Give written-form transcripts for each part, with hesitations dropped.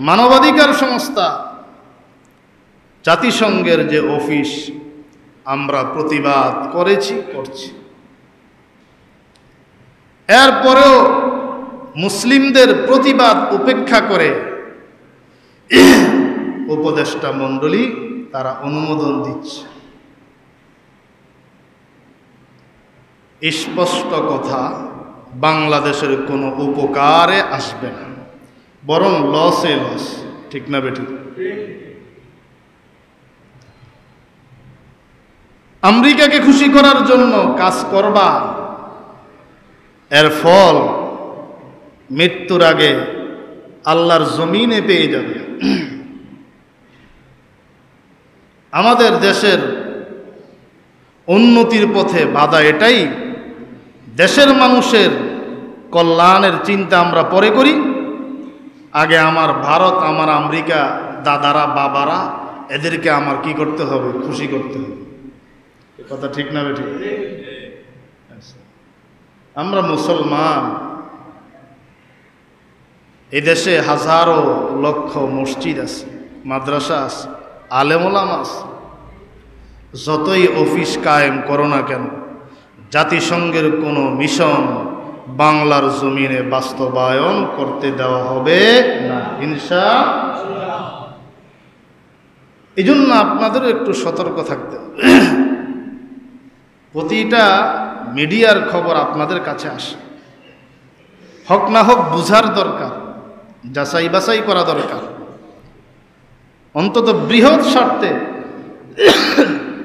মানবাধিকার সংস্থা, জাতিসংঘের যে অফিস, আমরা প্রতিবাদ করেছি, করছি। এরপরেও মুসলিমদের প্রতিবাদ উপেক্ষা করে উপদেষ্টা মণ্ডলী তারা অনুমোদন দিচ্ছে। স্পষ্ট কথা, বাংলাদেশের কোনো উপকারে আসবে না, বরং লসে লস। ঠিক না বেঠিক? আমেরিকাকে খুশি করার জন্য কাজ করবা, এর ফল মৃত্যুর আগে আল্লাহর জমিনে পেয়ে যাবে। আমাদের দেশের উন্নতির পথে বাধা এটাই, দেশের মানুষের কল্যাণের চিন্তা আমরা পরে করি, আগে আমার ভারত, আমার আমেরিকা, দাদারা, বাবারা, এদেরকে আমার কি করতে হবে? খুশি করতে হবে। কথা ঠিক না বেঠিক? আমরা মুসলমান, এই দেশে হাজারো লক্ষ মসজিদ আছে, মাদ্রাসা আছে, আলেম ওলামা আছে। যতই অফিস কায়েম করো না কেন, জাতিসংঘের কোনো মিশন বাংলার জমিনে বাস্তবায়ন করতে দেওয়া হবে না, ইনশাআল্লাহ। এই জন্য আপনাদেরও একটু সতর্ক থাকতে হবে। প্রতিটা মিডিয়ার খবর আপনাদের কাছে আসে, হক না হোক বুঝার দরকার, যাচাই বাছাই করা দরকার। অন্তত বৃহৎ স্বার্থে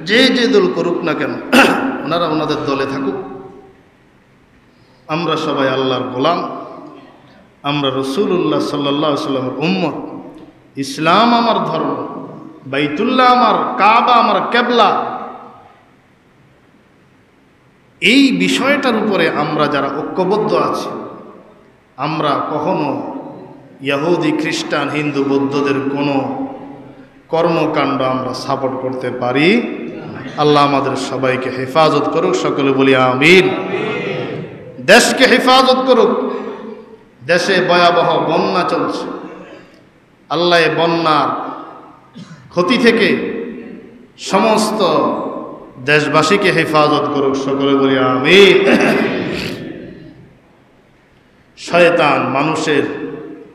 যে যে দল করুক না কেন, ওনারা ওনাদের দলে থাকুক। আমরা সবাই আল্লাহর গোলাম, আমরা রাসূলুল্লাহ সাল্লাল্লাহু আলাইহি ওয়াসাল্লামের উম্মত। ইসলাম আমার ধর্ম, বাইতুল্লাহ আমার, কাবা আমার কিবলা। এই বিষয়টার উপরে আমরা যারা ঐক্যবদ্ধ আছি, আমরা কখনো ইহুদি, খ্রিস্টান, হিন্দু, বৌদ্ধদের কোনো কর্মকাণ্ড আমরা সাপোর্ট করতে পারি। আল্লাহ আমাদের সবাইকে হেফাজত করুক, সকলে বলি আমিন। দেশকে হেফাজত করুক। দেশে ভয়াবহ বন্যা চলছে, আল্লাহ বন্যার ক্ষতি থেকে সমস্ত দেশবাসীকে হেফাজত করুক, সকলে বলি আমিন। শয়তান মানুষের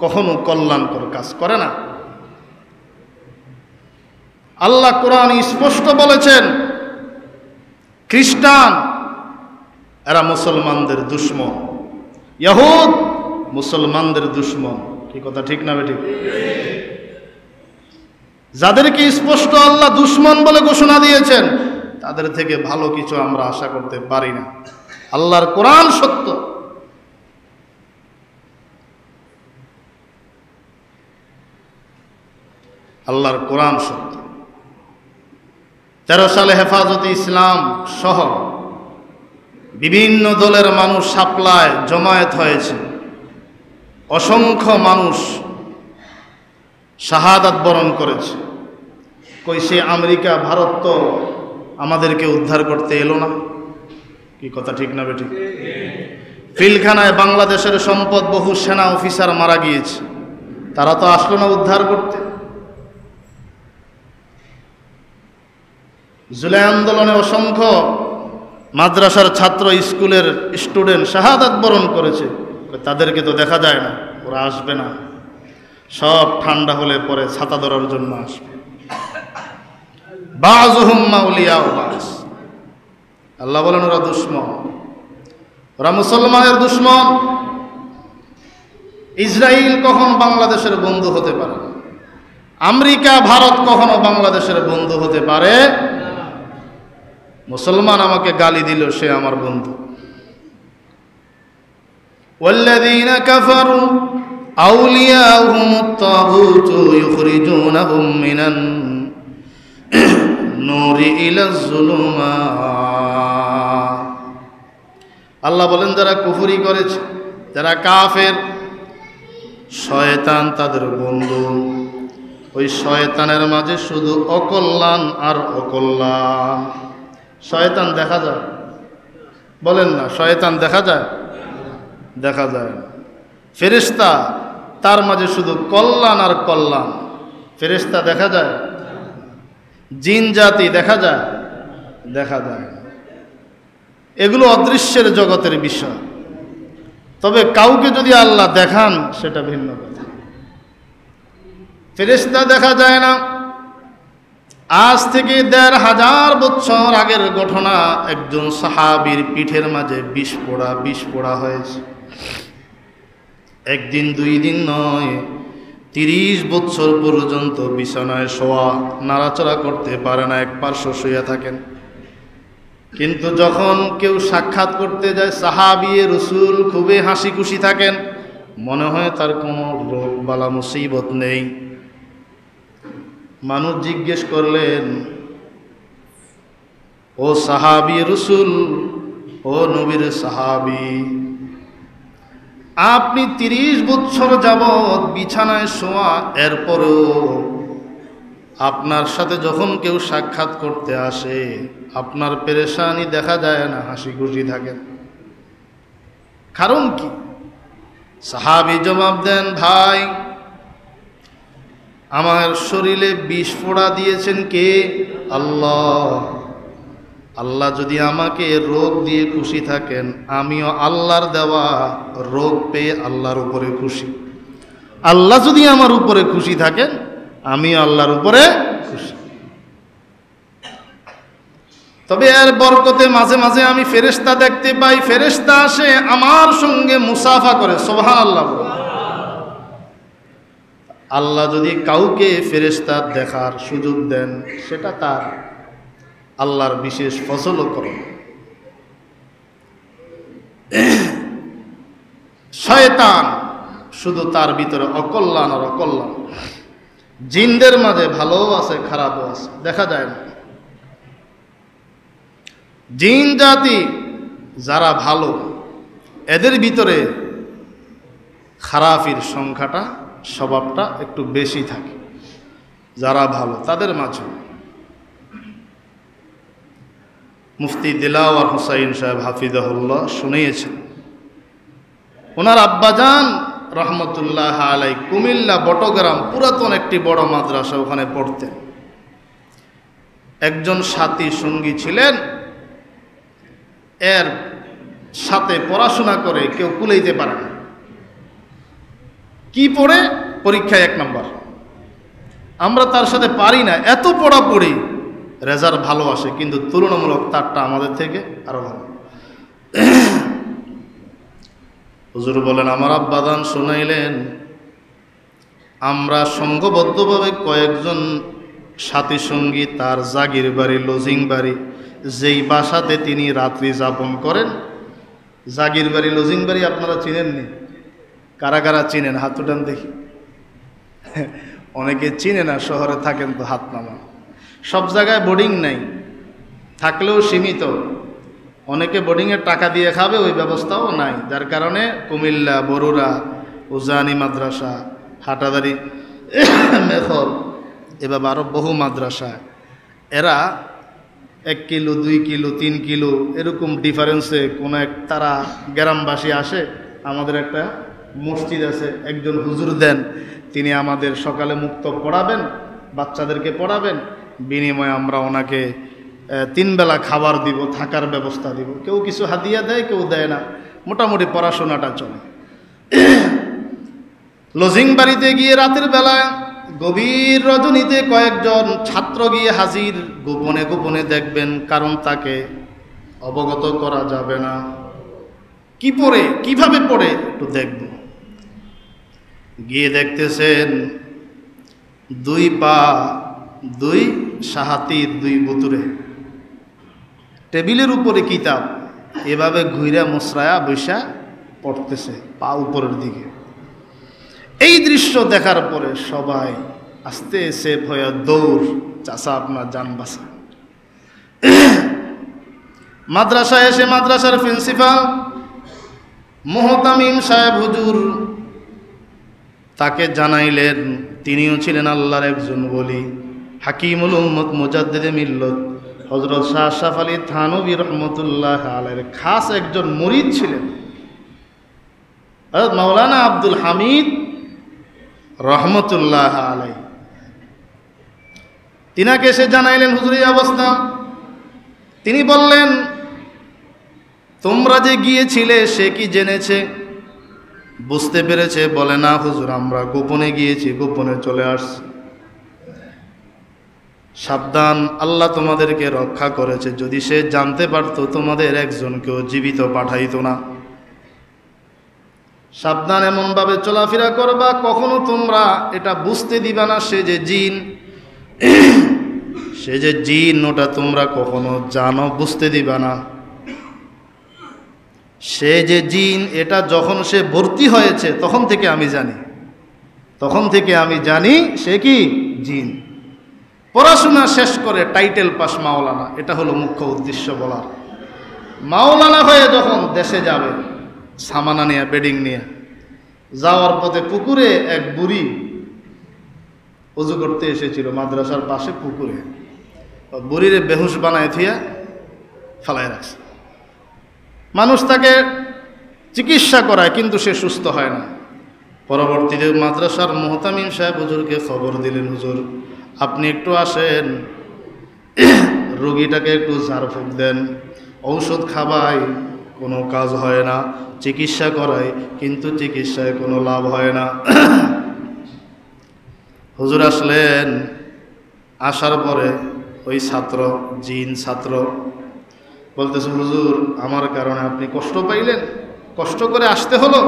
কখনো কল্যাণকর কাজ করে না। আল্লাহ কোরআন স্পষ্ট বলেছেন, খ্রিস্টান এরা মুসলমানদের দুশমন, ইহুদ মুসলমানদের দুশমন। কি কথা ঠিক না বেঠিক? যাদেরকে স্পষ্ট আল্লাহ দুশমন বলে ঘোষণা দিয়েছেন, তাদের থেকে ভালো কিছু আমরা আশা করতে পারি না। আল্লাহর কোরআন সত্য। আল্লাহর কোরআন সত্য। 13 সালে হেফাজতে ইসলাম সহ বিভিন্ন দলের মানুষ শাপলায় জমায়েত হয়েছে, অসংখ্য মানুষ শাহাদাত বরণ করেছে। কই সে আমেরিকা, ভারত তো আমাদেরকে উদ্ধার করতে এলো না? কি কথা ঠিক না বেঠিক? পিলখানায় বাংলাদেশের সম্পদ, বহু সেনা অফিসার মারা গিয়েছে, তারা তো আসলো না উদ্ধার করতে। জুলাই আন্দোলনে অসংখ্য মাদ্রাসার ছাত্র, স্কুলের স্টুডেন্ট শাহাদাত বরণ করেছে, তাদেরকে তো দেখা যায় না, ওরা আসবে না। সব ঠান্ডা হলে পরে ছাতা ধরার জন্য আসবে। বাযুহুম মাউলিয়াউ বাস। আল্লাহ বলেন ওরা দুশমন, ওরা মুসলমানের দুশমন। ইসরায়েল কখন বাংলাদেশের বন্ধু হতে পারে? আমেরিকা, ভারত কখনো বাংলাদেশের বন্ধু হতে পারে? মুসলমান আমাকে গালি দিল, সে আমার বন্ধু। ওয়াল্লাযীনা কাফারু আউলিয়াহুমুত তাগুতু ইখরিজুনাহুম মিনান নূরি ইলাজ যুলুমাত। আল্লাহ বলেন, যারা কুফরি করেছে, যারা কাফের, শয়তান তাদের বন্ধু। ওই শয়তানের মাঝে শুধু অকল্যাণ আর অকল্যাণ। শয়তান দেখা যায়? বলেন না, শয়তান দেখা যায়? দেখা যায়। ফেরেশতা তার মাঝে শুধু কল্যাণ আর কল্যাণ। ফেরেশতা দেখা যায়, জিন জাতি দেখা যায়, দেখা যায় না। এগুলো অদৃশ্যের জগতের বিষয়। তবে কাউকে যদি আল্লাহ দেখান সেটা ভিন্ন কথা। ফেরেশতা দেখা যায় না। আজ থেকে ১৫০০ বছর আগের ঘটনা। একজন সাহাবীর পিঠের মাঝে বিষ পোড়া হয়েছে। একদিন দুই দিন নয়, ৩০ বছর পর্যন্ত বিছানায় শোয়া, নাড়াচড়া করতে পারে না, এক পার্শ্ব শুয়ে থাকেন। কিন্তু যখন কেউ সাক্ষাৎ করতে যায় সাহাবী রাসূল খুবই হাসি খুশি থাকেন, মনে হয় তার কোনো রোগ বালা মুসিবত নেই। মানুষ জিজ্ঞেস করলেন, ও সাহাবী রাসূল, ও নবীর সাহাবী, আপনি ৩০ বছর যাবৎ বিছানায় শোয়া, এরপরেও আপনার সাথে যখন কেউ সাক্ষাৎ করতে আসে আপনার পেরেশানি দেখা যায় না, হাসি খুশি থাকেন, কারণ কি? সাহাবী জবাব দেন, ভাই, আমার শরীরে বিষ পোড়া দিয়েছেন কে? আল্লাহ। আল্লাহ যদি আমাকে রোগ দিয়ে খুশি থাকেন, আমিও আল্লাহর দেওয়া রোগ পেয়ে আল্লাহর উপরে খুশি। আল্লাহ যদি আমার উপরে খুশি থাকেন, আমিও আল্লাহর উপরে খুশি। তবে এর বরকতে মাঝে মাঝে আমি ফেরেশতা দেখতে পাই। ফেরেশতা আসে আমার সঙ্গে মুসাফা করে, সুবহানাল্লাহ। আল্লাহ যদি কাউকে ফেরেশতা দেখার সুযোগ দেন, সেটা তার আল্লাহর বিশেষ ফজল করুন। শয়তান শুধু তার ভিতরে অকল্যাণ আর অকল্যাণ। জিনদের মাঝে ভালোও আছে, খারাপও আছে, দেখা যায় না। জিন জাতি যারা ভালো, এদের ভিতরে খারাপের সংখ্যাটা, স্বভাবটা একটু বেশি থাকে। যারা ভালো তাদের মাঝে মুফতি দিলাওয়ার হুসাইন সাহেব হাফিজাহুল্লাহ শুনিয়েছেন, ওনার আব্বাজান রহমতুল্লাহ আলাই কুমিল্লা বটগ্রাম পুরাতন একটি বড় মাদ্রাসা, ওখানে পড়তেন। একজন সাথী সঙ্গী ছিলেন, এর সাথে পড়াশোনা করে কেউ কুলাইতে পারে না। কি পড়ে? পরীক্ষায় ১ নম্বর। আমরা তার সাথে পারি না, এত পড়াপড়ি, রেজাল্ট ভালো আসে, কিন্তু তুলনামূলক তারটা আমাদের থেকে আরো ভালো। হুজুর বলেন, আমার আব্বাদান শোনাইলেন, আমরা সংঘবদ্ধভাবে কয়েকজন সাথী সঙ্গী তার জাগির বাড়ি, লজিং বাড়ি, যেই বাসাতে তিনি রাত্রি যাপন করেন। জাগির বাড়ি, লজিং বাড়ি আপনারা চিনেননি? কারা কারা চিনেন? হাত উঠান দেখি। অনেকে চিনে না, শহরে থাকেন তো হাত নামান। সব জায়গায় বোর্ডিং নাই, থাকলেও সীমিত। অনেকে বোর্ডিংয়ের টাকা দিয়ে খাবে, ওই ব্যবস্থাও নাই। যার কারণে কুমিল্লা, বরুড়া, উজানি মাদ্রাসা, হাটাদারি, মেখল, এভাবে আরও বহু মাদ্রাসা, এরা 1 কিলো, 2 কিলো, 3 কিলো এরকম ডিফারেন্সে কোনো এক তারা গ্রামবাসী আসে। আমাদের একটা মসজিদ আছে, একজন হুজুর দেন, তিনি আমাদের সকালে মুক্ত পড়াবেন, বাচ্চাদেরকে পড়াবেন, বিনিময়ে আমরা ওনাকে 3 বেলা খাবার দিব, থাকার ব্যবস্থা দিব। কেউ কিছু হাদিয়া দেয়, কেউ দেয় না, মোটামুটি পড়াশোনাটা চলে। লজিং বাড়িতে গিয়ে রাতের বেলায় গভীর রজনীতে কয়েকজন ছাত্র গিয়ে হাজির, গোপনে গোপনে দেখবেন, কারণ তাকে অবগত করা যাবে না। কি পড়ে, কিভাবে পড়ে একটু দেখব। গিয়ে দেখতেছেন 2 পা 2 সাহাতির 2 বুতুরে, টেবিলের উপরে কিতাব, এভাবে ঘুরে মুসরায়া বৈশা পড়তেছে, পা উপরের দিকে। এই দৃশ্য দেখার পরে সবাই আস্তে এসে ভয়া দৌড়, চাচা আপনার জান বাঁচা। মাদ্রাসায় এসে মাদ্রাসার প্রিন্সিপাল মোহতামিম সাহেব হুজুর তাকে জানাইলেন, তিনিও ছিলেন আল্লাহর একজন ওলি, হাকিমুল উম্মত, মুজাদ্দিদে মিল্লত, হযরত শাহ আশরাফ আলী থানভী রহমতুল্লাহ আলাইহির খাস একজন মুরিদ ছিলেন। হযরত মাওলানা আব্দুল হামিদ রহমতুল্লাহ আলাই। তিনাকে এসে জানাইলেন হুজুর এই অবস্থা। তিনি বললেন, তোমরা যে গিয়েছিলে সে কি জেনেছে, বুঝতে পেরেছে? বলে, না হুজুর, আমরা গোপনে গিয়েছি, গোপনে চলে আসছি। সাবধান, আল্লাহ তোমাদেরকে রক্ষা করেছে। যদি সে জানতে পারত তোমাদের একজনকেও জীবিত পাঠাইতো না। সাবধান, এমনভাবে চলাফেরা করবা কখনো তোমরা এটা বুঝতে দিবা না সে যে জিন, সে যে জিন ওটা তোমরা কখনো জানো, বুঝতে দিবা না। সে যে জিন এটা যখন সে ভর্তি হয়েছে তখন থেকে আমি জানি, তখন থেকে আমি জানি সে কি জিন। পড়াশোনা শেষ করে টাইটেল পাস মাওলানা, এটা হলো মুখ্য উদ্দেশ্য বলার। মাওলানা হয়ে যখন দেশে যাবে, সামানা নিয়ে, বেডিং নিয়ে যাওয়ার পথে পুকুরে এক বুড়ি উজু করতে এসেছিল মাদ্রাসার পাশে পুকুরে। বুড়িরে বেহুশ বানায় থিয়া ফালাই রাখছে। মানুষ তাকে চিকিৎসা করায় কিন্তু সে সুস্থ হয় না। পরবর্তীতে মাদ্রাসার মুহতামিম সাহেব হুজুরকে খবর দিলেন, হুজুর আপনি একটু আসেন, রোগীটাকে একটু ঝাড়ফুঁক দেন, ঔষধ খাবাই কোনো কাজ হয় না, চিকিৎসা করাই কিন্তু চিকিৎসায় কোনো লাভ হয় না। হুজুর আসলেন। আসার পরে ওই ছাত্র, জিন ছাত্র, বলতেছে, হুজুর আমার কারণে আপনি কষ্ট পাইলেন, কষ্ট করে আসতে হলো।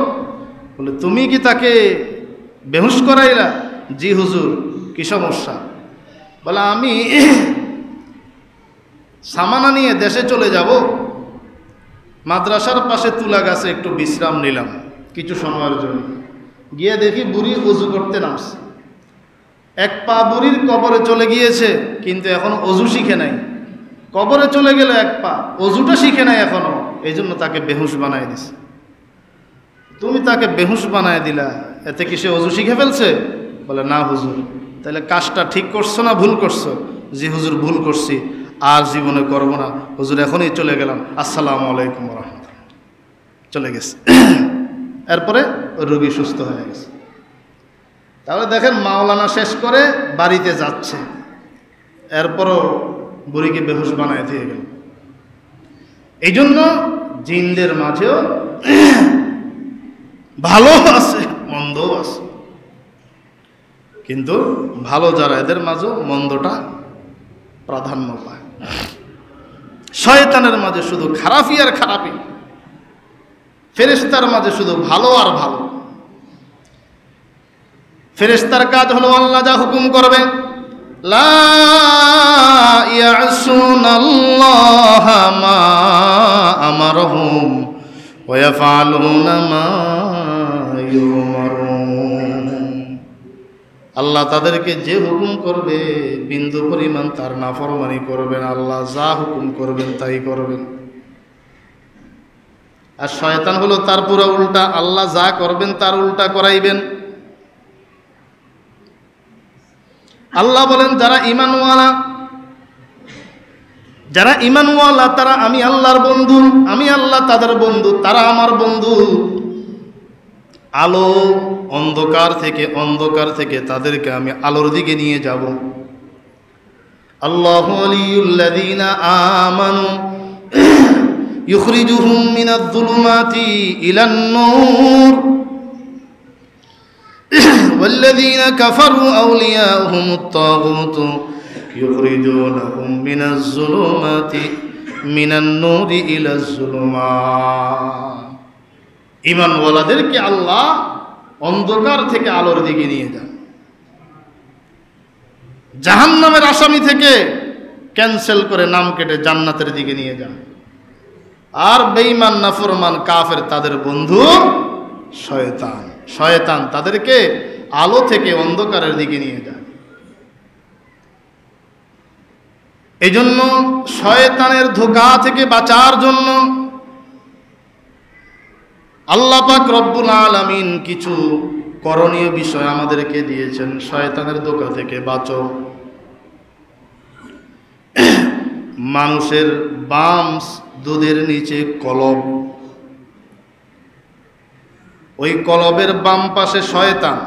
বলে, তুমি কি তাকে বেহুশ করাইলা? জি হুজুর। কি সমস্যা? বলে, আমি সামানা নিয়ে দেশে চলে যাব, মাদ্রাসার পাশে তুলা গাছে একটু বিশ্রাম নিলাম কিছু সময়ের জন্য। গিয়ে দেখি বুড়ি অজু করতে নামছে। এক পা বুড়ির কবরে চলে গিয়েছে, কিন্তু এখন অজু শিখে নাই। কবরে চলে গেল এক পা, অজুটা শিখে নাই এখনো, এই জন্য তাকে বেহুশ বানায় দিছে। তুমি তাকে বেহুশ বানায় দিলা, এতে কি সে অজু শিখে ফেলছে? বলে, না হুজুর। তাহলে কাজটা ঠিক করছো না ভুল করছো? জি হুজুর, ভুল করছি, আর জীবনে করব না হুজুর, এখনই চলে গেলাম, আসসালামু আলাইকুম রহমতুল্লাহ। চলে গেছে। এরপরে রোগী সুস্থ হয়ে গেছে। তাহলে দেখেন, মাওলানা শেষ করে বাড়িতে যাচ্ছে, এরপরও বুড়িকে বেহুশ বানায় দিয়ে গেল। এই জন্য জিনদের মাঝেও ভালো আছে, মন্দও আছে, কিন্তু ভালো যারা এদের মাঝেও মন্দটা প্রাধান্য পায়। শয়তানের মাঝে শুধু খারাপই আর খারাপই, ফেরেশতার মাঝে শুধু ভালো আর ভালো। ফেরেশতার কাজ হলো আল্লাহ যা হুকুম করবে, লা ইয়াসুনাল্লাহা মা আমারহুম ওয়া ইয়াফআলুনা মা ইউমারুন। আল্লাহ তাদেরকে যে হুকুম করবে বিন্দু পরিমাণ তার নাফরমানি করবেন। আল্লাহ যা হুকুম করবেন তাই করবেন। আর শয়তান হলো তার পুরো উল্টা, আল্লাহ যা করবেন তার উল্টা করাইবেন। আল্লাহ বলেন, যারা ঈমানওয়ালা তারা আমি আল্লাহর বন্ধু, আমি আল্লাহ তাদের বন্ধু, তারা আমার বন্ধু। আলো অন্ধকার থেকে তাদেরকে আমি আলোর দিকে নিয়ে যাব। আল্লাহু ওয়ালিয়ুল্লাযীনা আমানু ইখরিজুহুম মিনায-যুলুমাতি ইলান-নূর ওয়াল্লাযীনা কাফারু আউলিয়াউহুমুত-তাগুতু ইখরিজুনাহুম মিনান-নূরি ইলাজ-যুলুমাত। ঈমানওয়ালাদেরকে আল্লাহ অন্ধকার থেকে আলোর দিকে নিয়ে যান, জাহান্নামের আসামি থেকে ক্যান্সেল করে নাম কেটে জান্নাতের দিকে নিয়ে যান। আর বেঈমান, নাফরমান, কাফের তাদের বন্ধু শয়তান তাদেরকে আলো থেকে অন্ধকারের দিকে নিয়ে যায়। এই জন্য শয়তানের ধোঁকা থেকে বাঁচার জন্য আল্লাহ পাক রব্বুল আলামিন কিছু করণীয় বিষয় আমাদেরকে দিয়েছেন। শয়তানের ধোঁকা থেকে বাঁচো। মানুষের বাম দুধের নিচে কলব, ওই কলবের বাম পাশে শয়তান,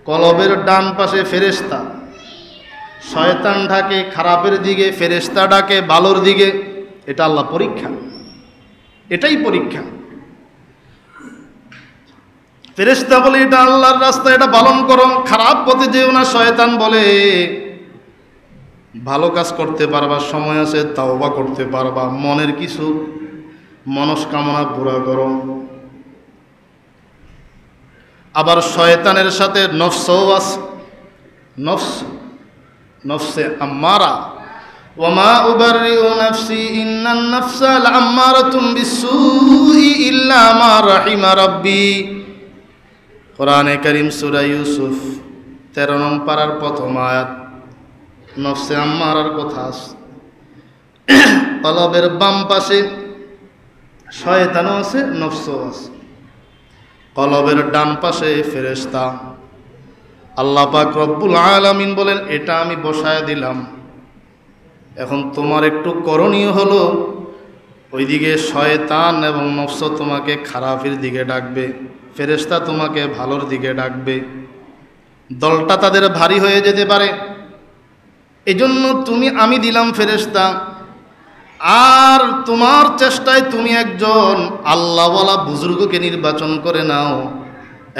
কলবের ডান পাশে ফেরেশতা, শয়তান ডাকে খারাপের দিকে, ফেরেশতা ডাকে ভালোর দিকে। এটা আল্লাহ পরীক্ষা, এটাই পরীক্ষা। ফেরেশতা বলে এটা আল্লাহর রাস্তা, এটা পালন করো, খারাপ পথে যেও না। শয়তান বলে ভালো কাজ করতে পারবা, সময় আছে, তাওবা করতে পারবা, মনের কিছু মনস্কামনা পুরা করো। আবার শয়তানের সাথে নফসও আছে, নফসে আম্মারা, ওয়ামা উবাররিউ নাফসি ইন্নান নাফসা লাআম্মারাতুম বিসসুই ইল্লা মা রাহিমা রাব্বি। কোরআনে কারীম সূরা ইউসুফ 13 নং পারার প্রথম আয়াত। নফসে আম্মারার কথা আছে। কলবের বাম পাশে শয়তানও আছে, নফসও আছে। কলবের ডান পাশে ফেরেশতা। আল্লাহ পাক রব্বুল আলামিন বলেন এটা আমি বসায় দিলাম, এখন তোমার একটু করণীয় হলো ওইদিকে শয়তান এবং নফস তোমাকে খারাপের দিকে ডাকবে, ফেরেশতা তোমাকে ভালোর দিকে ডাকবে। দলটা তাদের ভারী হয়ে যেতে পারে, এজন্য আমি দিলাম ফেরেশতা, আর তোমার চেষ্টায় তুমি একজন আল্লাহওয়ালা বুজুর্গকে নির্বাচন করে নাও,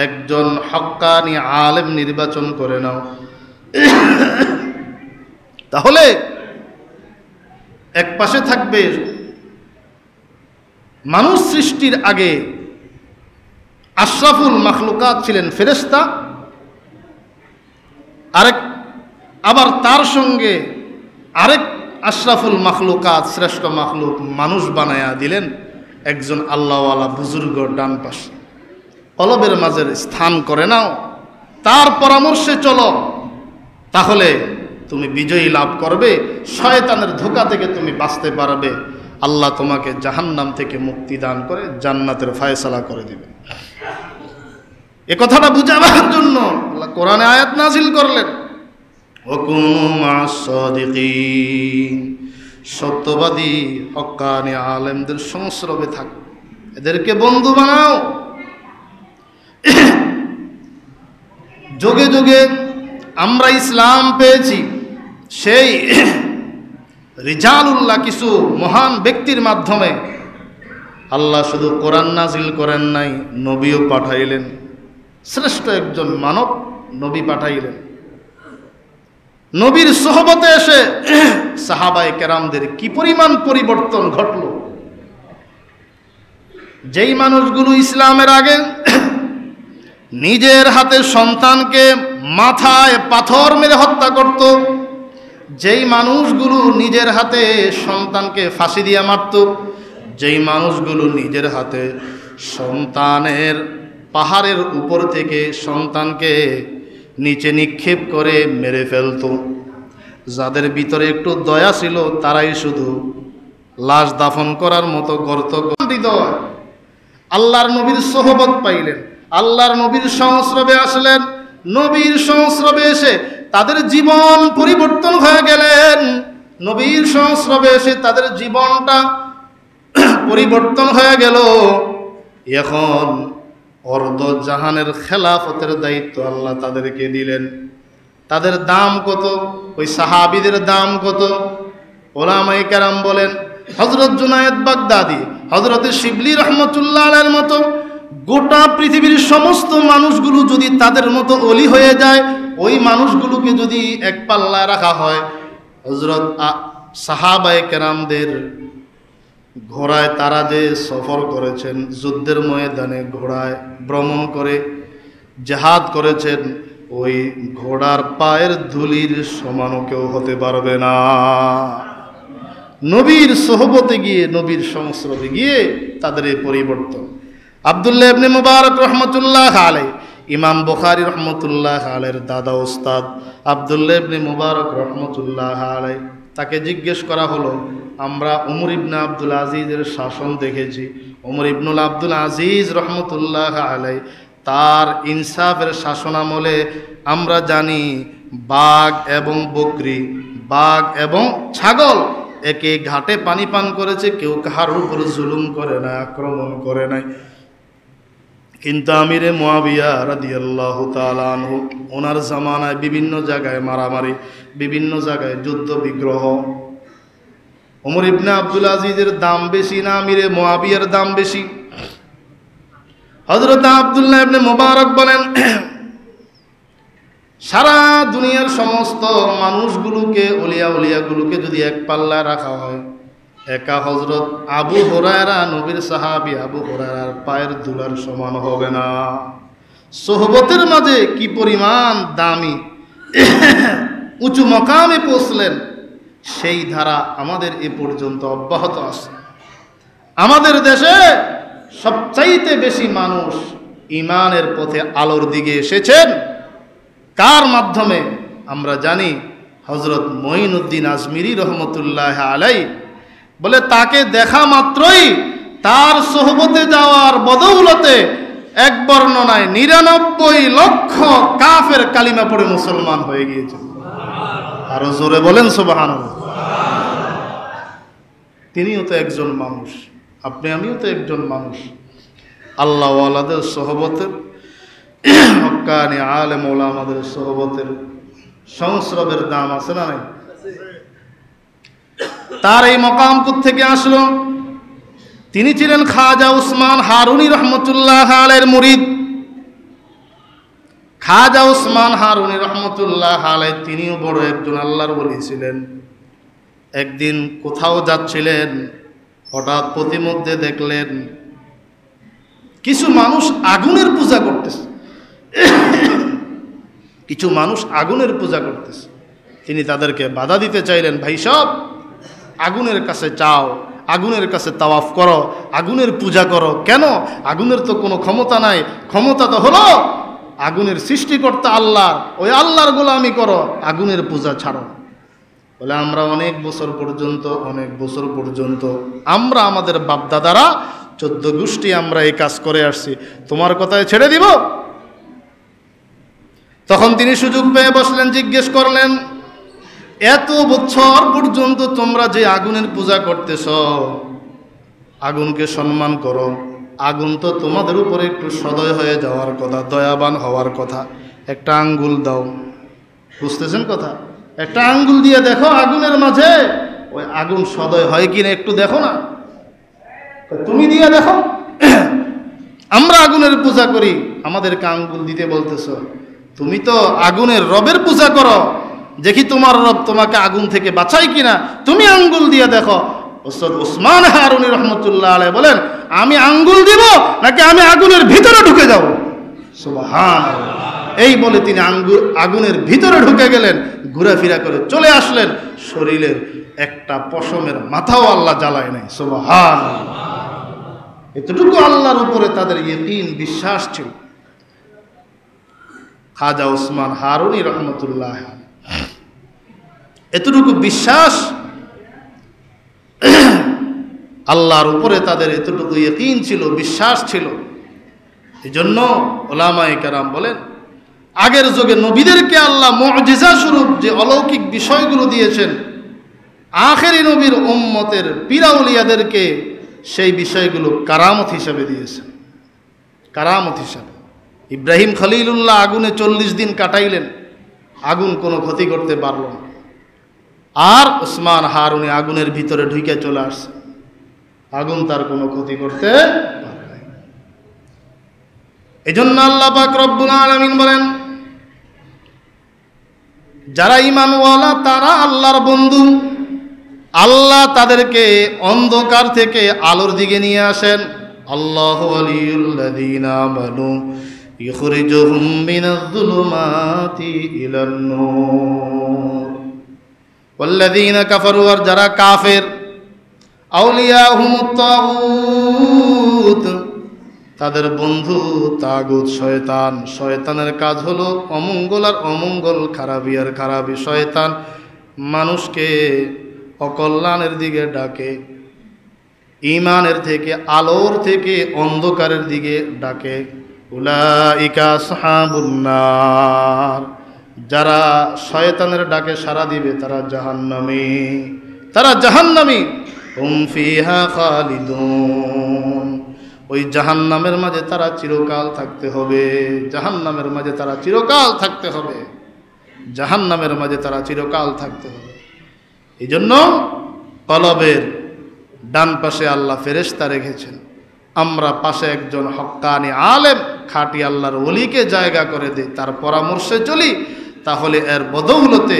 একজন হক্কানি আলেম নির্বাচন করে নাও। তাহলে এক পাশে থাকবে মানুষ সৃষ্টির আগে আশরাফুল মাখলুকাত ছিলেন ফেরেশতা, আবার তার সঙ্গে আরেক আশরাফুল মাখলুকাত, শ্রেষ্ঠ মাখলুক মানুষ বানায়া দিলেন একজন আল্লাহওয়ালা বুজুর্গ ডান পাশে। কলবের মাঝে স্থান করে নাও, তার পরামর্শে চলো, তাহলে তুমি বিজয়ী লাভ করবে, শয়তানের ধোঁকা থেকে তুমি বাঁচতে পারবে, আল্লাহ তোমাকে জাহান্নাম থেকে মুক্তি দান করে জান্নাতের ফয়সালা করে দিবেন। এ কথাটা বুঝাবার জন্য আল্লাহ কোরআনে আয়াত নাজিল করলেন, সত্যবাদী হক্কানি আলেমদের সংস্রবে থাকো, এদেরকে বন্ধু বানাও। যুগে যুগে আমরা ইসলাম পেয়েছি সেই রিজালুল্লাহ, কিছু মহান ব্যক্তির মাধ্যমে। আল্লাহ শুধু কোরআন নাজিল করেন নাই, নবীও পাঠাইলেন, শ্রেষ্ঠ একজন মানব নবী পাঠাইলেন। নবীর সোহবতে এসে সাহাবায়ে কেরামদের কি পরিমাণ পরিবর্তন ঘটল। যেই মানুষগুলো ইসলামের আগে নিজের হাতে সন্তানকে মাথায় পাথর মেরে হত্যা করত, যেই মানুষগুলো নিজের হাতে সন্তানকে ফাঁসি দিয়ে মারত, যেই মানুষগুলো নিজের হাতে সন্তানের পাহাড়ের উপর থেকে সন্তানকে নিচে নিক্ষেপ করে মেরে ফেলত, যাদের ভিতরে একটু দয়া ছিল তারাই শুধু লাশ দাফন করার মতো গর্ত হৃদয়। আল্লাহর নবীর সোহবত পাইলেন, আল্লাহর নবীর সংস্রবে আসলেন, নবীর সংস্রবে এসে তাদের জীবন পরিবর্তন হয়ে গেলেন। নবীর সংস্রবে এসে তাদের জীবনটা পরিবর্তন হয়ে গেল। এখন অর্ধ জাহানের খেলাফতের দায়িত্ব আল্লাহ তাদেরকে দিলেন। তাদের দাম কত? ওই সাহাবীদের দাম কত? ওলামায়ে কেরাম বলেন, হযরত জুনায়েদ বাগদাদি, হযরত শিবলি রহমতুল্লাহ আলাইহির মতো গোটা পৃথিবীর সমস্ত মানুষগুলো যদি তাদের মতো অলি হয়ে যায়, ওই মানুষগুলোকে যদি এক পাল্লায় রাখা হয়, হযরত সাহাবায়ে কেরামদের ঘোড়ায় তারা যে সফর করেছেন, যুদ্ধের ময়দানে ঘোড়ায় ভ্রমণ করে জিহাদ করেছেন, ওই ঘোড়ার পায়ের ধুলির সমানও কেউ হতে পারবে না। নবীর সোহবতে গিয়ে, নবীর সংস্রবে গিয়ে তাদের এই পরিবর্তন। আব্দুল্লাহ ইবনে মুবারক রহমতুল্লাহ আলাইহি, ইমাম বুখারী রহমতুল্লাহ আলাইহির দাদা ওস্তাদ আব্দুল্লাহ ইবনে মুবারক রহমতুল্লাহ আলাইহি, তাকে জিজ্ঞেস করা হলো, আমরা ওমর ইবনে আব্দুল আজিজের শাসন দেখেছি, ওমর ইবনুল আব্দুল আজিজ রহমতুল্লাহ আলাইহি তার ইনসাফের শাসনামলে আমরা জানি বাঘ এবং বকরি, বাঘ এবং ছাগল একে ঘাটে পানি পান করেছে, কেউ কাহার উপর জুলুম করে না, আক্রমণ করে নাই। কিন্তু আমিরে মুয়াবিয়া রাদিয়াল্লাহু তাআলা আনহু ওনার জামানায় বিভিন্ন জায়গায় মারামারি, বিভিন্ন জায়গায় যুদ্ধ বিগ্রহ। ওমর ইবনে আব্দুল আজিজের দাম বেশি না আমিরে মুয়াবিয়ার দাম বেশি? হযরত আব্দুল্লাহ ইবনে মুবারক বলেন, সারা দুনিয়ার সমস্ত মানুষগুলোকে, উলিয়াগুলোকে যদি এক পাল্লায় রাখা হয়, একা হযরত আবু হুরায়রা, নবীর সাহাবী আবু হুরায়রার পায়ের ধুলার সমান হবে না। সোহবতের মাঝে কি পরিমাণ দামি উঁচু মকামে পৌঁছলেন, সেই ধারা আমাদের এ পর্যন্ত অব্যাহত আছে। আমাদের দেশে সবচাইতে বেশি মানুষ ঈমানের পথে আলোর দিকে এসেছেন কার মাধ্যমে? আমরা জানি হযরত মঈনুদ্দিন আজমিরি রহমতুল্লাহ আলাইহি বলে, তাকে দেখা মাত্রই তার সোহবতে যাওয়ার বদৌলতে এক বর্ণনায় 99 লক্ষ কাফের কালিমা পড়ে মুসলমান হয়ে গিয়েছে। আরো জোরে বলেন সুবহানাল্লাহ। তিনিও তো একজন মানুষ, আপনি আমিও তো একজন মানুষ। আল্লাহ ওয়ালাদের সোহবতের, হক্কানি আলেম ওলামাদের সোহবতের সংস্রবের দাম আছে না নাই? তার এই মকাম থেকে আসলো, তিনি ছিলেন খাজা উসমান হারুনি রহমতুল্লাহ আলাইহির মুরিদ। খাজা উসমান হারুনি রহমতুল্লাহ আলাইহি তিনিও বড় একজন আল্লাহর ওলি ছিলেন। একদিন কোথাও যাচ্ছিলেন, হঠাৎ পথিমধ্যে দেখলেন কিছু মানুষ আগুনের পূজা করতেছে। কিছু মানুষ আগুনের পূজা করতেছে। তিনি তাদেরকে বাধা দিতে চাইলেন, ভাই সব আগুনের কাছে চাও, আগুনের কাছে তাওয়াফ করো, আগুনের পূজা করো। কেন? আগুনের তো কোনো ক্ষমতা নাই, ক্ষমতা তো হলো আগুনের সৃষ্টিকর্তা আল্লাহ, ওই আল্লাহর গোলামি করো, আগুনের পূজা ছাড়ো। বলে, আমরা অনেক বছর পর্যন্ত আমরা আমাদের বাপদাদারা 14 গোষ্ঠী আমরা এই কাজ করে আসছি, তোমার কথায় ছেড়ে দিব? তখন তিনি সুযোগ পেয়ে বসলেন, জিজ্ঞেস করলেন, এত বছর পর্যন্ত তোমরা যে আগুনের পূজা করতেছ, আগুনকে সম্মান করো, আগুন তো তোমাদের উপরে একটু সদয় হয়ে যাওয়ার কথা, দয়াবান হওয়ার কথা, একটা আঙ্গুল দাও। বুঝতেছেন কথা? একটা আঙ্গুল দিয়ে দেখো আগুনের মাঝে, ওই আগুন সদয় হয় কিনা একটু দেখো না। তুমি দিয়ে দেখো, আমরা আগুনের পূজা করি, আমাদেরকে আঙ্গুল দিতে বলতেছ? তুমি তো আগুনের রবের পূজা করো, দেখি তোমার রব তোমাকে আগুন থেকে বাঁচাই কিনা, তুমি আঙ্গুল দিয়ে দেখো। ওস্তাদ উসমান হারুনি রহমতুল্লাহ আলাইহি বলেন, আমি আঙ্গুল দিব নাকি আমি আগুনের ভিতরে ঢুকে যাব? সুবহানাল্লাহ। এই বলে তিনি আগুনের ভিতরে ঢুকে গেলেন, ঘোরাফেরা করে চলে আসলেন, শরীরের একটা পশমের মাথাও আল্লাহ জ্বালায় নাই। সুবহানাল্লাহ। এতটুকু আল্লাহর উপরে তাদের ইয়াকিন, বিশ্বাস ছিল। খাজা উসমান হারুনি রহমতুল্লাহ, এতটুকু বিশ্বাস আল্লাহর উপরে তাদের, এতটুকু ইয়াকিন ছিল, বিশ্বাস ছিল। এই জন্য ওলামায়ে কেরাম বলেন, আগের যুগে নবীদেরকে আল্লাহ মুজিজা স্বরূপ যে অলৌকিক বিষয়গুলো দিয়েছেন, আখেরি নবীর উম্মতের পীরাউলিয়াদেরকে সেই বিষয়গুলো কারামত হিসাবে দিয়েছেন। কারামত হিসাবে ইব্রাহিম খলিলুল্লাহ আগুনে 40 দিন কাটাইলেন, আগুন কোনো ক্ষতি করতে পারল না। আর উসমান হারুনি আগুনের ভিতরে ঢুকে চলে আসছে, আগুন তার কোনো ক্ষতি করতে পারে নাই। এজন্য আল্লাহ পাক রব্বুল আলামিন বলেন, যারা ঈমানওয়ালা তারা আল্লাহর বন্ধু। আল্লাহ তাদেরকে অন্ধকার থেকে আলোর দিকে নিয়ে আসেন। আল্লাহু ওয়ালিয়ুল্লাযীনা আমানু ইখরিজুহুম মিনাজ-যুলুমাতি ইলান-নূর ওয়াল্লাযীনা কাফারু, আর যারা কাফের, আউলিয়াহুমুত তাগুত, তাদের বন্ধু তাগুত শয়তান। শয়তানের কাজ হলো অমঙ্গল আর অমঙ্গল, খারাপি আর খারাপি। শয়তান মানুষকে অকল্যাণের দিকে ডাকে, ঈমানের থেকে, আলোর থেকে অন্ধকারের দিকে ডাকে। উলাইকা আসহাবুন নার, যারা শয়তানের ডাকে সাড়া দিবে তারা জাহান্নামী, তারা জাহান্নামী। হুম ফিহা খালিদুন ওই জাহান্নামের মাঝে তারা চিরকাল থাকতে হবে। জাহান্নামের মাঝে তারা চিরকাল থাকতে হবে। জাহান্নামের মাঝে তারা চিরকাল থাকতে হবে। এই জন্য কলবের ডান পাশে আল্লাহ ফেরেশতা রেখেছেন। আমরা পাশে একজন হক্কানি আলেম খাঁটি আল্লাহর ওলিকে জায়গা করে দিই, তার পরামর্শে চলি, তাহলে এর বদৌলতে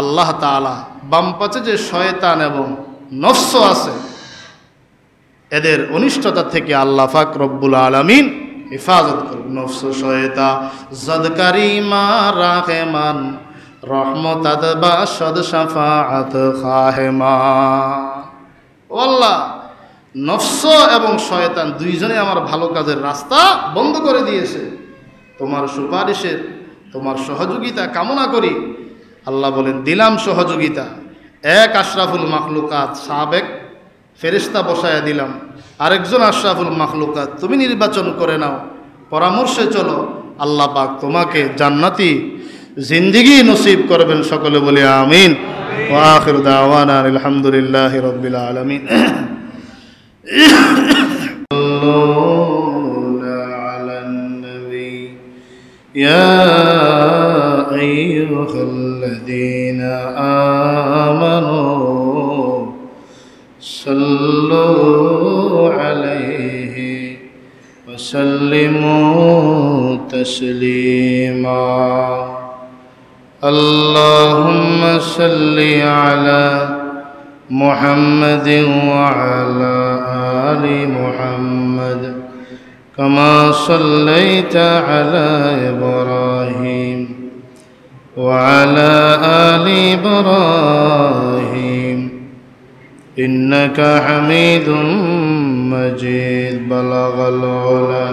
আল্লাহ তাআলা বাম পাশে যে শয়তান এবং নফস আছে এদের অনিষ্টতা থেকে আল্লাহ পাক রব্বুল আলামিন হেফাজত করবে। নফস শয়তা জদকারিমা রাহেমান রহমতাত বাশদ শাফাআত খাহেমা। ও আল্লাহ, নফস এবং শয়তান দুইজনে আমার ভালো কাজের রাস্তা বন্ধ করে দিয়েছে। তোমার সুপারিশের, তোমার সহযোগিতা কামনা করি। আল্লাহ বলেন, দিলাম সহযোগিতা। এক আশরাফুল মাখলুকাত সাবেক ফেরেশতা বসায়া দিলাম, আরেকজন আশরাফুল মাখলুকাত তুমি নির্বাচন করে নাও, পরামর্শে চলো। আল্লাহ পাক তোমাকে জান্নাতি জিন্দেগি নসিব করবেন। সকলে বলি আমিন। ওয়া আখিরু দাওয়ানা আলহামদুলিল্লাহি রাব্বিল আলামিন। يا أيها الذين آمنوا صلوا عليه وسلموا تسليما اللهم صل على محمد وعلى آل محمد كما صليت على إبراهيم وعلى آل إبراهيم إنك حميد مجيد بلغ العلا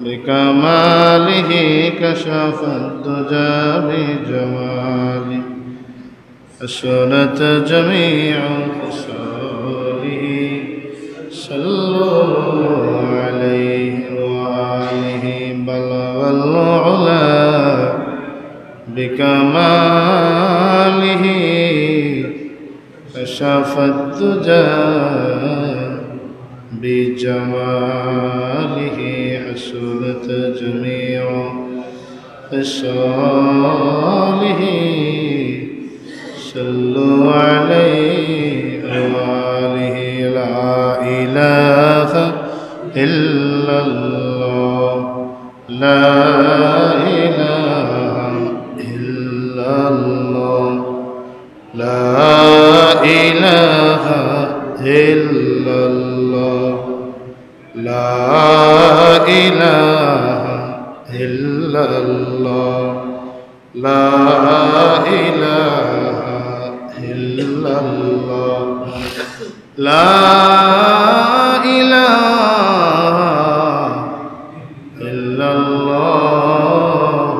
بكماله كشف الدجى بجماله حسنت جميع خصاله صلوا عليه وآله بلغ العلا بكماله كشف الدجى بجماله حسنت جميع خصاله صلوا عليه وآله لا إله إلا الله لا إله إلا الله لا إله إلا الله لا إله إلا الله لا إله إلا الله لا إله إلا الله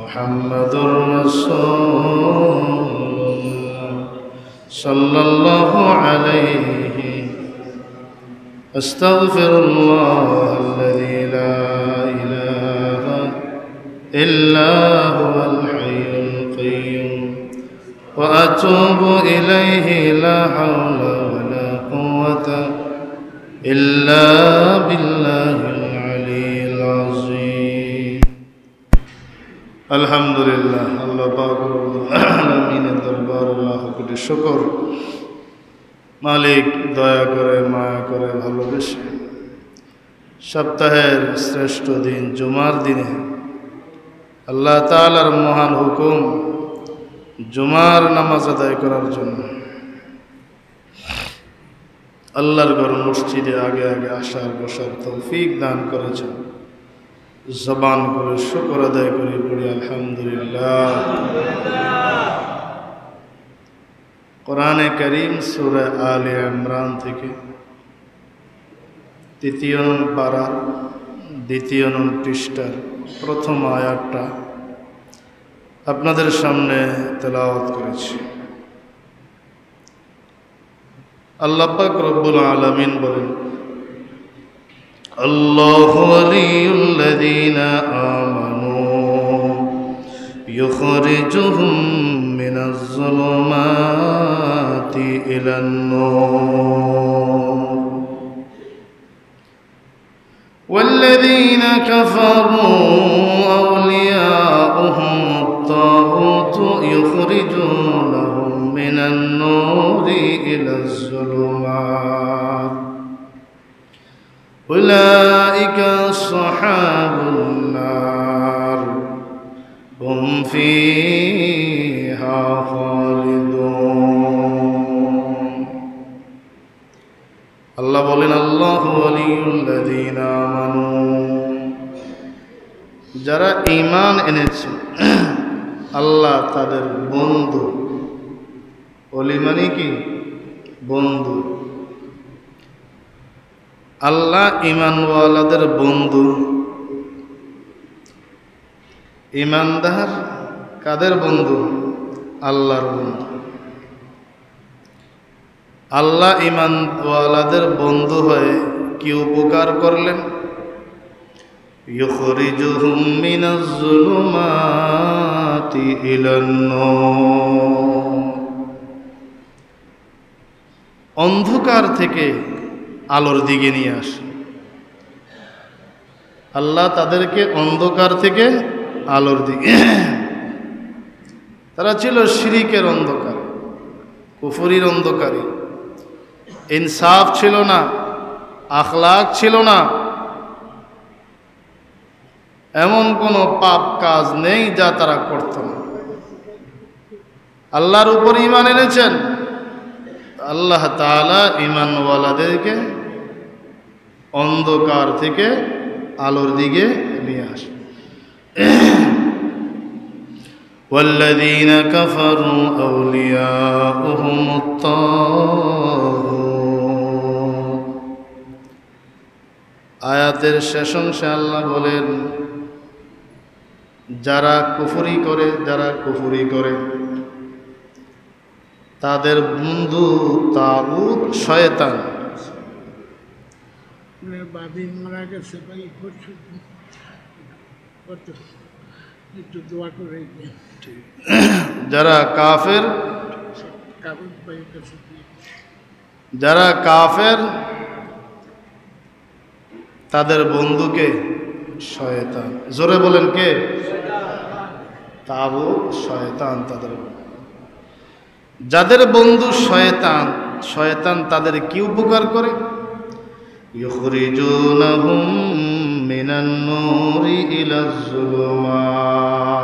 محمد رسول الله صلى الله عليه أستغفر الله الذي لا إله إلا هو الحي القيوم وأتوب إليه لا حول ولا قوة إلا بالله العلي العظيم الحمد لله الله পাক রব্বুল আলামিনের দরবারে লাখ কোটি শুকর। মালিক দয়া করে, মায়া করে, ভালোবেসে সপ্তাহের শ্রেষ্ঠ দিন জুমার দিনে আল্লাহ তাআলার মহান হুকুম জুমার নামাজ আদায় করার জন্য আল্লাহর ঘর মসজিদে আগে আগে আসার বসার তৌফিক দান করেছেন। জবান করে শুকর আদায় করে পড়ি আলহামদুলিল্লাহ। কোরআনে কারীম সূরা আলে ইমরান থেকে ৩য় নং পারার ২য় নং পৃষ্ঠার প্রথম আয়াতটা আপনাদের সামনে তেলাওয়াত করেছি। আল্লাহ পাক রব্বুল আলামিন বলেন, আল্লাহু ওয়ালিয়ুল্লাযীনা আমানু ইউখরিজুহুম মিনাজ যুলুমাতি ইলান নূর। والذين كفروا أولياؤهم الطاغوت يخرجونهم من النور إلى الظلمات أولئك أصحاب النار هم فيها خالدون الله বলেন আল্লাহু ওয়ালিউল্লাযীনা আমানু যারা ঈমান এনেছে আল্লাহ তাদের বন্ধু ওলি মানে কি বন্ধু আল্লাহ ঈমানওয়ালাদের বন্ধু ঈমানদার কাদের বন্ধু আল্লাহর বন্ধু আল্লাহ ঈমানওয়ালাদের বন্ধু হয়ে কি উপকার করলেন ইখরিজুহুম মিনাজ যুলুমাতি ইলান নূর অন্ধকার থেকে আলোর দিকে নিয়ে আসে আল্লাহ তাদেরকে অন্ধকার থেকে আলোর দিকে তারা ছিল শিরিকের অন্ধকার কুফরির অন্ধকারে ইনসাফ ছিল না আখলাক ছিল না এমন কোনো পাপ কাজ নেই যা তারা করত না আল্লাহর উপর ঈমান এনেছেন আল্লাহ তাআলা ঈমানওয়ালাদেরকে অন্ধকার থেকে আলোর দিকে নিয়ে আসে والذين كفروا أولياؤهم الطاغوت আয়াতের শেষ অংশে আল্লাহ বলেন যারা কুফরি করে তাদের বন্ধু তাগুত শয়তান বাবি মারা গেছে ভাই একটু দোয়া করে যারা কাফের তাদের বন্ধুকে শয়তান জোরে বলেন কে তাগুত শয়তান তাদের যাদের বন্ধু শয়তান শয়তান তাদের কি উপকার করে ইখরিজুনাহুম মিনান নূরি ইলাজ যুলুমাত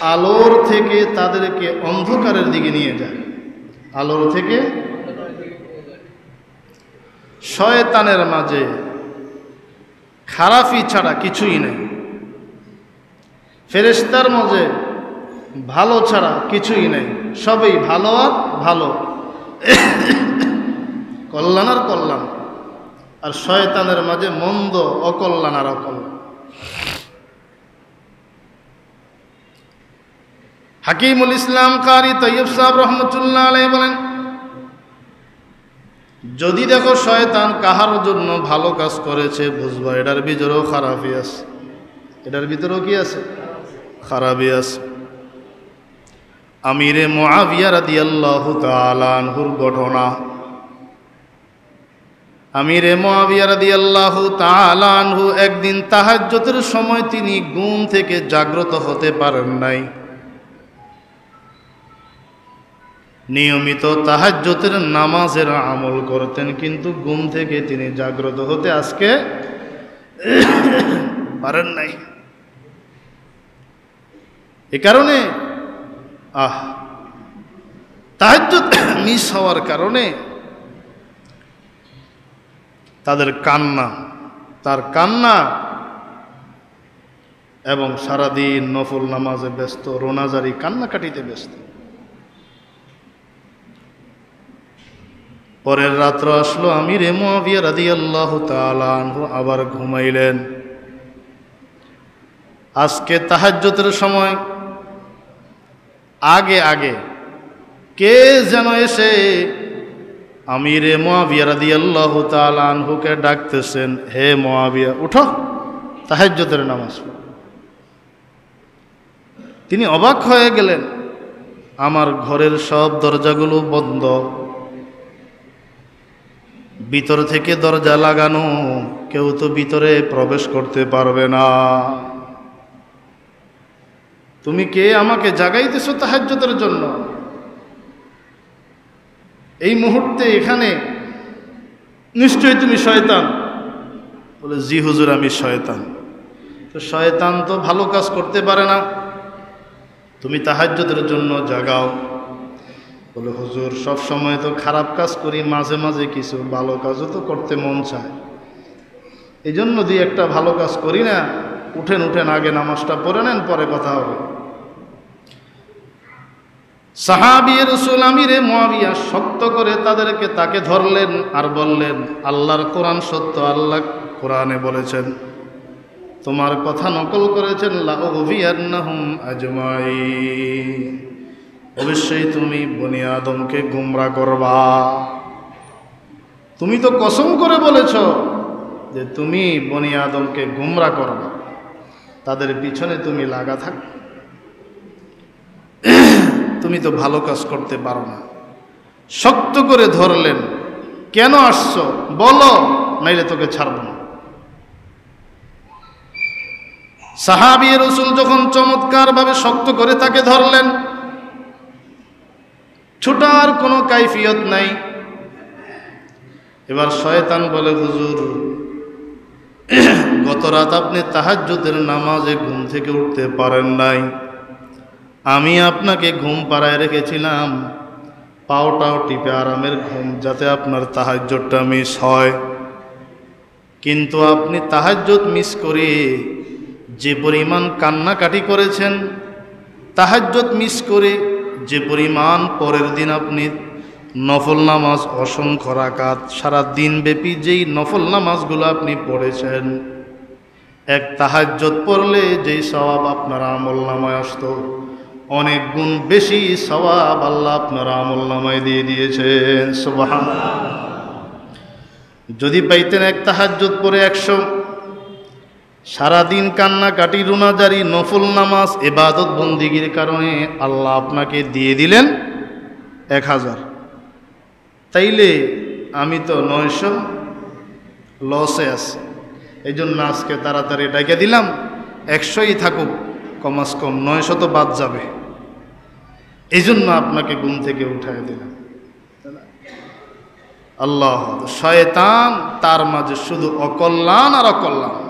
আলোর থেকে তাদেরকে অন্ধকারের দিকে নিয়ে যায় আলোর থেকে শয়তানের মাঝে খারাপি ছাড়া কিছুই নেই ফেরেশতার মাঝে ভালো ছাড়া কিছুই নেই সবই ভালো আর ভালো কল্যাণ আর কল্যাণ আর শয়তানের মাঝে মন্দ অকল্যাণ আর অকল্যাণ হাকিমুল ইসলাম কারি তৈয়ব সাহেব রহমতুল্লাহ আলাইহি বলেন যদি দেখো শয়তান কাহার জন্য ভালো কাজ করেছে বুঝবা এটার ভিতরেও খারাপই আছে এটার ভিতরেও কি আছে খারাপই আছে আমিরে মুআবিয়া রাদিয়াল্লাহু তাআলা আনহুর ঘটনা আমিরে মুআবিয়া রাদিয়াল্লাহু তাআলা আনহু একদিন তাহাজ্জুদের সময় তিনি ঘুম থেকে জাগ্রত হতে পারেন নাই নিয়মিত তাহাজ্জুদের নামাজের আমল করতেন কিন্তু ঘুম থেকে তিনি জাগ্রত হতে আজকে পারেন নাই এ কারণে তাহাজ্জুদ মিস হওয়ার কারণে তার কান্না এবং সারাদিন নফল নামাজে ব্যস্ত রোনাজারি কান্নাকাটিতে ব্যস্ত পরের রাত্র আসলো আমিরে মুআবিয়া রাদিয়াল্লাহু তাআলা আনহু আবার ঘুমাইলেন আজকে তাহাজ্জুদের সময় আগে আগে কে যেন এসে আমিরে মুআবিয়া রাদিয়াল্লাহু তাআলা আনহুকে ডাকতেছেন হে মুআবিয়া উঠো তাহাজ্জুদের নামাজ পড়ো তিনি অবাক হয়ে গেলেন আমার ঘরের সব দরজাগুলো বন্ধ ভিতর থেকে দরজা লাগানো, কেউ তো ভিতরে প্রবেশ করতে পারবে না। তুমি কে আমাকে জাগাইতেছো তাহাজ্জুদের জন্য? এই মুহূর্তে এখানে নিশ্চয়ই তুমি শয়তান। বলে, জি হুজুর, আমি শয়তান। তো শয়তান তো ভালো কাজ করতে পারে না, তুমি তাহাজ্জুদের জন্য জাগাও। বলে, হুজুর সব সময় তো খারাপ কাজ করি, মাঝে মাঝে কিছু ভালো কাজও তো করতে মন চায়, এই জন্য দিয়ে একটা ভালো কাজ করি না। উঠেন উঠেন, আগে নামাজটা পড়ে নেন, পরে কথা হবে। সাহাবী রাসূল আমিরে মুআবিয়া শক্ত করে তাকে ধরলেন আর বললেন, আল্লাহর কোরআন সত্য, আল্লাহ কোরআনে বলেছেন, তোমার কথা নকল করেছেন, লাউযিয়ান্নাহুম আজমাইন, অবশ্যই তুমি বনি আদমকে গোমরা করবা। তুমি তো কসম করে বলেছ যে তুমি বনি আদমকে গোমরা করবা, তাদের পিছনে তুমি লাগা থাক, তুমি তো ভালো কাজ করতে পারো না। শক্ত করে ধরলেন, কেন আসছো বলো, নাইলে তোকে ছাড়ব না। সাহাবী রাসূল যখন চমৎকারভাবে শক্ত করে তাকে ধরলেন, ছুটার কোনো কাইফিয়ত নাই। এবার শয়তান বলে, হুজুর গত রাত আপনি তাহাজ্জুদের নামাজে ঘুম থেকে উঠতে পারেন নাই, আমি আপনাকে ঘুম পাড়ায় রেখেছিলাম, পাওটাও টিপে আরামের ঘুম, যাতে আপনার তাহাজ্জুদটা মিস হয়। কিন্তু আপনি তাহাজ্জুদ মিস করে যে পরিমাণ কান্নাকাটি করেছেন, তাহাজ্জুদ মিস করে যে পরিমাণ পরের দিন আপনি নফল নামাজ অসংখ্য রাকাত সারা দিন ব্যাপী যেই নফল নামাজগুলো আপনি পড়েছেন, এক তাহাজ্জুদ পড়লে যেই সওয়াব আপনার আমলনামায় আসতো, অনেক গুণ বেশি সওয়াব আল্লাহ আপনার আমলনামায় দিয়ে দিয়েছেন। সুবহানাল্লাহ। যদি পাইতেন এক তাহাজ্জুদ পড়ে 100, সারাদিন কান্নাকাটি রুনাজারি নফল নামাজ ইবাদত বন্দিগির কারণে আল্লাহ আপনাকে দিয়ে দিলেন 1000, তাইলে আমি তো 900 লসে আছি। এই জন্য আজকে তাড়াতাড়ি ডাইকে দিলাম, 100ই থাকুক, কমাস কম 900 তো বাদ যাবে, এই জন্য আপনাকে ঘুম থেকে উঠাই দিলাম। আল্লাহ, শয়তান তার মাঝে শুধু অকল্যাণ আর অকল্যাণ।